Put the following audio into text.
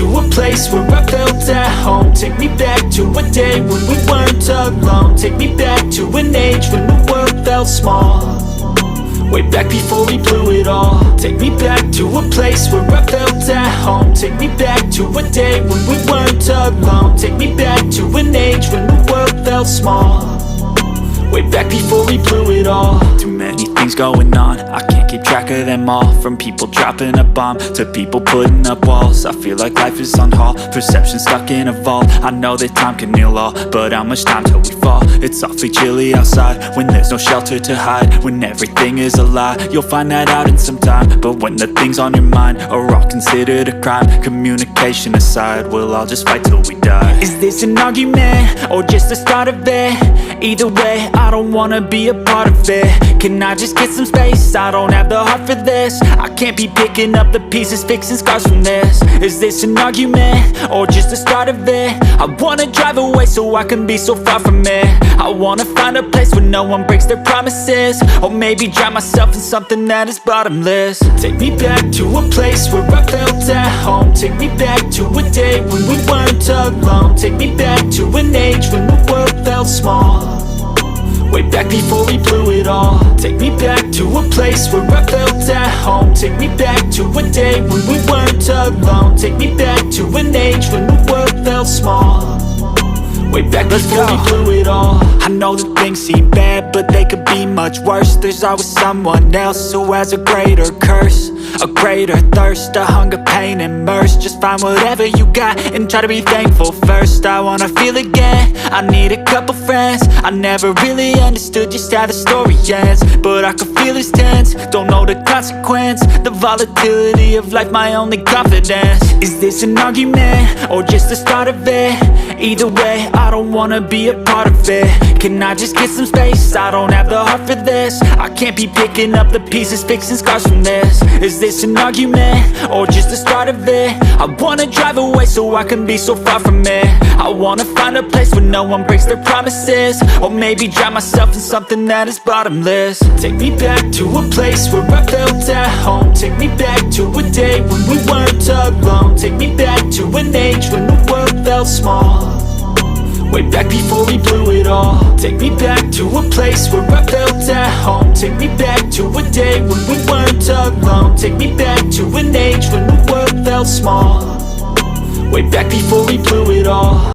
to a place where I felt at home. Take me back to a day when we weren't alone. Take me back to an age when the world felt small, way back before we blew it all. Take me back to a place where I felt at home. Take me back to a day when we weren't alone. Take me back to an age when the world felt small, way back before we blew it all. Too many things going on, I can't keep track of them all. From people dropping a bomb to people putting up walls. I feel like life is on hold, perception stuck in a vault. I know that time can heal all, but how much time till we fall? It's awfully chilly outside when there's no shelter to hide. When everything is a lie, you'll find that out in some time. But when the things on your mind are all considered a crime, communication aside, we'll all just fight till we die. Is this an argument or just the start of it? Either way, I don't wanna be a part of it. Can I just get some space? I don't have the heart for this. I can't be picking up the pieces, fixing scars from this. Is this an argument or just the start of it? I wanna drive away so I can be so far from it. I wanna find a place where no one breaks their promises, or maybe drown myself in something that is bottomless. Take me back to a place where I felt at home. Take me back to a day when we weren't alone. Take me back to an age when the world felt small, way back before we blew it all. Take me back to a place where I felt at home. Take me back to a day when we weren't alone. Take me back to an age when the world felt small, way back before we blew it all. I know that things seem bad, but they could be much worse. There's always someone else who has a greater curse, a greater thirst, a hunger, pain, and mercy. Just find whatever you got and try to be thankful first. I wanna feel again, I need a couple friends. I never really understood just how the story ends, but I can feel it's tense, don't know the consequence. The volatility of life, my only confidence. Is this an argument or just the start of it? Either way, I don't wanna be a part of it. Can I just get some space? I don't have the heart for this. I can't be picking up the pieces, fixing scars from this. Is this an argument or just the start of it? I wanna drive away so I can be so far from it. I wanna find a place where no one breaks their promises, or maybe drown myself in something that is bottomless. Take me back to a place where I felt at home. Take me back to a day when we weren't alone. Take me back to an age when the world felt small, way back before we blew it all. Take me back to a place where I felt at home. Take me back to a day when we weren't alone. Take me back to an age when the world felt small, way back before we blew it all.